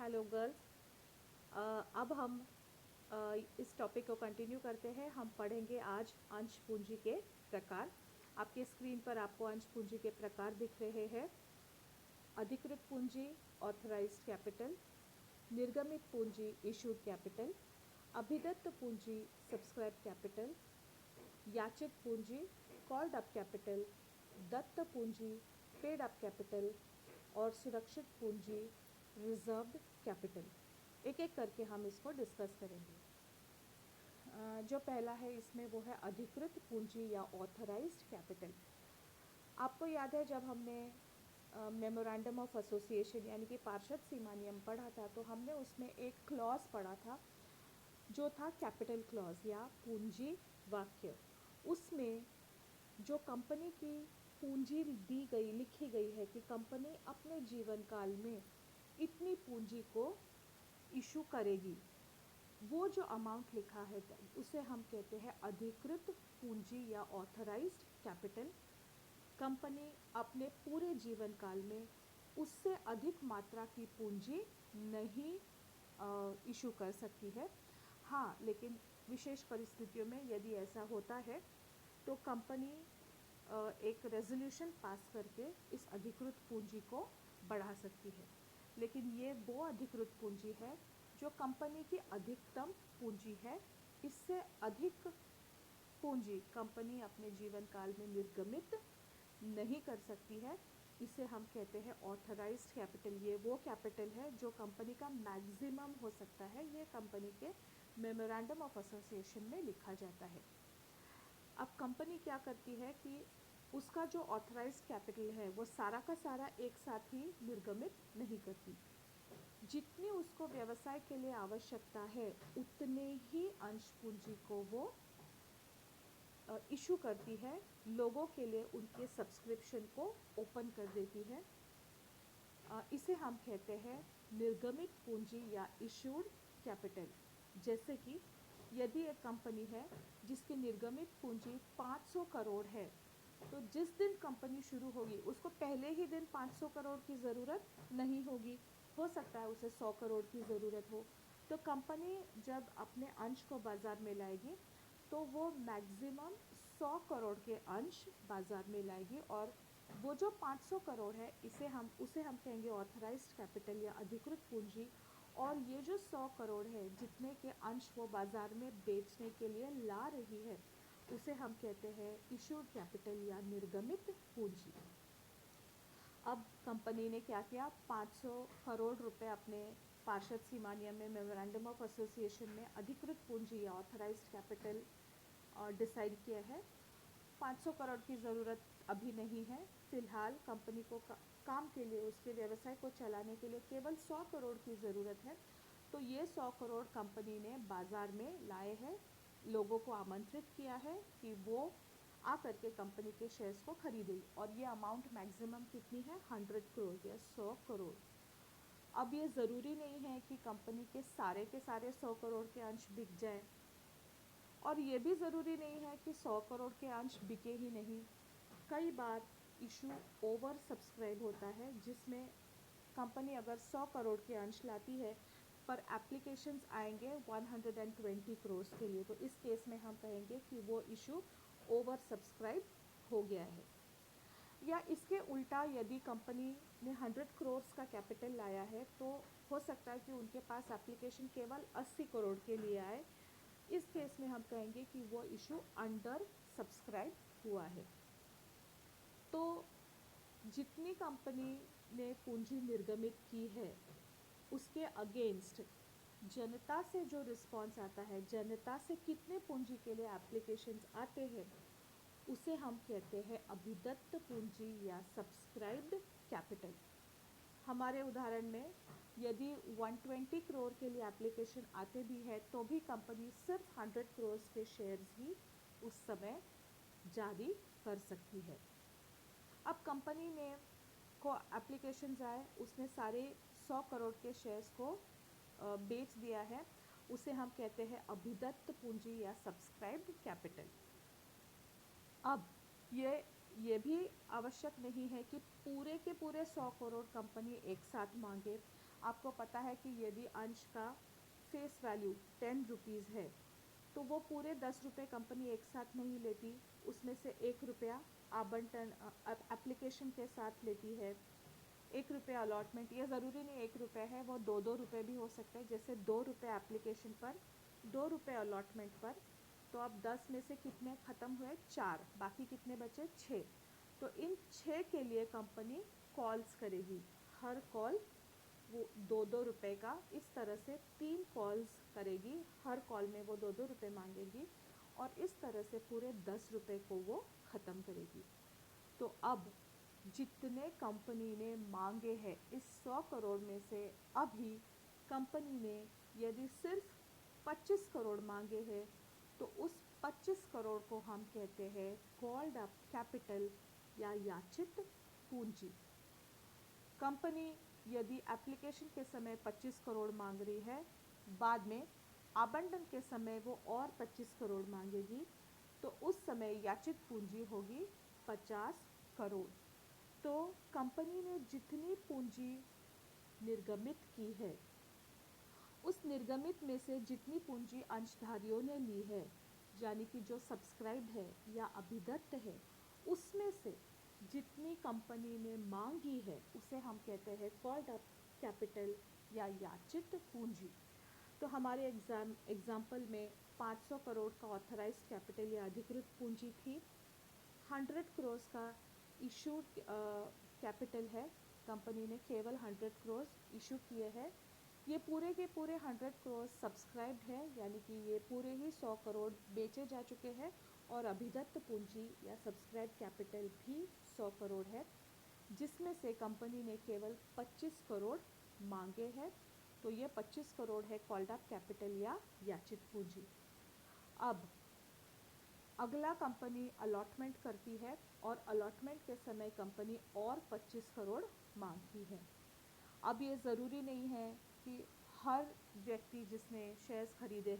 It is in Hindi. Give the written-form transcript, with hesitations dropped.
Hello girls. अब हम इस टॉपिक को कंटिन्यू करते हैं। हम पढ़ेंगे आज अंश पूंजी के प्रकार। आपके स्क्रीन पर आपको अंश पूंजी के प्रकार दिख रहे हैं। अधिकृत पूंजी ऑथराइज्ड कैपिटल, निर्गमित पूंजी इशूड कैपिटल, अभिदत्त पूंजी सब्सक्राइब कैपिटल, याचित पूंजी कॉल्ड अप कैपिटल, दत्त पूंजी पेड अप कैपिटल और सुरक्षित पूंजी रिजर्व्ड कैपिटल। एक एक करके हम इसको डिस्कस करेंगे। जो पहला है इसमें वो है अधिकृत पूंजी या ऑथराइज्ड कैपिटल। आपको याद है जब हमने मेमोरेंडम ऑफ एसोसिएशन यानी कि पार्षद सीमा नियम पढ़ा था, तो हमने उसमें एक क्लॉज पढ़ा था जो था कैपिटल क्लॉज या पूंजी वाक्य। उसमें जो कंपनी की पूंजी दी गई, लिखी गई है कि कंपनी अपने जीवन काल में इतनी पूंजी को इशू करेगी, वो जो अमाउंट लिखा है उसे हम कहते हैं अधिकृत पूंजी या ऑथराइज्ड कैपिटल। कंपनी अपने पूरे जीवन काल में उससे अधिक मात्रा की पूंजी नहीं इशू कर सकती है। हाँ, लेकिन विशेष परिस्थितियों में यदि ऐसा होता है तो कंपनी एक रेजोल्यूशन पास करके इस अधिकृत पूंजी को बढ़ा सकती है। लेकिन ये वो अधिकृत पूंजी है जो कंपनी की अधिकतम पूंजी है। इससे अधिक पूंजी कंपनी अपने जीवन काल में निर्गमित नहीं कर सकती है। इसे हम कहते हैं ऑथराइज्ड कैपिटल। ये वो कैपिटल है जो कंपनी का मैक्सिमम हो सकता है। ये कंपनी के मेमोरेंडम ऑफ एसोसिएशन में लिखा जाता है। अब कंपनी क्या करती है कि उसका जो ऑथराइज्ड कैपिटल है वो सारा का सारा एक साथ ही निर्गमित नहीं करती। जितनी उसको व्यवसाय के लिए आवश्यकता है उतने ही अंश पूंजी को वो इशू करती है। लोगों के लिए उनके सब्सक्रिप्शन को ओपन कर देती है। इसे हम कहते हैं निर्गमित पूंजी या इशूड कैपिटल। जैसे कि यदि एक कंपनी है जिसकी निर्गमित पूंजी 500 करोड़ है, तो जिस दिन कंपनी शुरू होगी उसको पहले ही दिन 500 करोड़ की ज़रूरत नहीं होगी। हो सकता है उसे 100 करोड़ की ज़रूरत हो। तो कंपनी जब अपने अंश को बाज़ार में लाएगी तो वो मैक्सिमम 100 करोड़ के अंश बाज़ार में लाएगी, और वो जो 500 करोड़ है उसे हम कहेंगे ऑथराइज्ड कैपिटल या अधिकृत पूंजी। और ये जो 100 करोड़ है जितने के अंश वो बाज़ार में बेचने के लिए ला रही है उसे हम कहते हैं इशूड कैपिटल या निर्गमित पूंजी। अब कंपनी ने क्या किया, 500 करोड़ रुपए अपने पार्षद सीमा नियम में मेमोरेंडम ऑफ एसोसिएशन में अधिकृत पूंजी या ऑथराइज्ड कैपिटल डिसाइड किया है। 500 करोड़ की ज़रूरत अभी नहीं है। फ़िलहाल कंपनी को काम के लिए, उसके व्यवसाय को चलाने के लिए केवल 100 करोड़ की ज़रूरत है। तो ये 100 करोड़ कंपनी ने बाज़ार में लाए हैं, लोगों को आमंत्रित किया है कि वो आकर के कंपनी के शेयर्स को खरीदें। और ये अमाउंट मैक्सिमम कितनी है, 100 करोड़ या 100 करोड़। अब ये ज़रूरी नहीं है कि कंपनी के सारे 100 करोड़ के अंश बिक जाए, और ये भी ज़रूरी नहीं है कि 100 करोड़ के अंश बिके ही नहीं। कई बार इशू ओवर सब्सक्राइब होता है, जिसमें कंपनी अगर 100 करोड़ के अंश लाती है पर एप्लीकेशंस आएंगे 120 करोड़ के लिए, तो इस केस में हम कहेंगे कि वो इशू ओवर सब्सक्राइब हो गया है। या इसके उल्टा यदि कंपनी ने 100 करोड़ का कैपिटल लाया है तो हो सकता है कि उनके पास एप्लीकेशन केवल 80 करोड़ के लिए आए। इस केस में हम कहेंगे कि वो इशू अंडर सब्सक्राइब हुआ है। तो जितनी कंपनी ने पूंजी निर्गमित की है उसके अगेंस्ट जनता से जो रिस्पांस आता है, जनता से कितने पूंजी के लिए एप्लीकेशंस आते हैं, उसे हम कहते हैं अभिदत्त पूंजी या सब्सक्राइब्ड कैपिटल। हमारे उदाहरण में यदि 120 करोड़ के लिए एप्लीकेशन आते भी है तो भी कंपनी सिर्फ 100 करोड़ के शेयर्स ही उस समय जारी कर सकती है। अब कंपनी ने को एप्लीकेशंस आए, उसने सारे 100 करोड़ के शेयर्स को बेच दिया है, उसे हम कहते हैं अभिदत्त पूंजी या सब्सक्राइब्ड कैपिटल। अब ये भी आवश्यक नहीं है कि पूरे के पूरे 100 करोड़ कंपनी एक साथ मांगे। आपको पता है कि यदि अंश का फेस वैल्यू 10 रुपीज़ है तो वो पूरे 10 रुपये कंपनी एक साथ नहीं लेती, उसमें से 1 रुपया आवंटन एप्लीकेशन के साथ लेती है। 1 रुपया अलॉटमेंट, ये ज़रूरी नहीं 1 रुपये है, वो 2-2 रुपये भी हो सकते हैं। जैसे 2 रुपये एप्लीकेशन पर, 2 रुपये अलॉटमेंट पर। तो अब 10 में से कितने ख़त्म हुए? 4, बाकी कितने बचे? 6। तो इन 6 के लिए कंपनी कॉल्स करेगी। हर कॉल वो 2-2 रुपये का, इस तरह से 3 कॉल्स करेगी। हर कॉल में वो 2-2 रुपये मांगेगी और इस तरह से पूरे 10 रुपये को वो ख़त्म करेगी। तो अब जितने कंपनी ने मांगे हैं इस 100 करोड़ में से, अभी कंपनी ने यदि सिर्फ 25 करोड़ मांगे हैं तो उस 25 करोड़ को हम कहते हैं कॉल्ड अप कैपिटल या याचित पूंजी। कंपनी यदि एप्लीकेशन के समय 25 करोड़ मांग रही है, बाद में आवंटन के समय वो और 25 करोड़ मांगेगी, तो उस समय याचित पूंजी होगी 50 करोड़। तो कंपनी ने जितनी पूंजी निर्गमित की है, उस निर्गमित में से जितनी पूंजी अंशधारियों ने ली है, यानी कि जो सब्सक्राइब है या अभिदत्त है, उसमें से जितनी कंपनी ने मांगी है उसे हम कहते हैं कॉल्ड अप कैपिटल या याचित पूंजी। तो हमारे एग्जाम्पल में 500 करोड़ का ऑथराइज्ड कैपिटल या अधिकृत पूंजी थी। 100 करोड़ का इशूड कैपिटल है, कंपनी ने केवल 100 करोड़ इशू किए हैं। ये पूरे के पूरे 100 करोड़ सब्सक्राइब्ड है, यानी कि ये पूरे ही 100 करोड़ बेचे जा चुके हैं और अभिदत्त पूंजी या सब्सक्राइब कैपिटल भी 100 करोड़ है, जिसमें से कंपनी ने केवल 25 करोड़ मांगे हैं। तो ये 25 करोड़ है कॉल्ड अप कैपिटल या याचित पूंजी। अब अगला कंपनी अलॉटमेंट करती है और अलॉटमेंट के समय कंपनी और 25 करोड़ मांगती है। अब ये ज़रूरी नहीं है कि हर व्यक्ति जिसने शेयर्स खरीदे हैं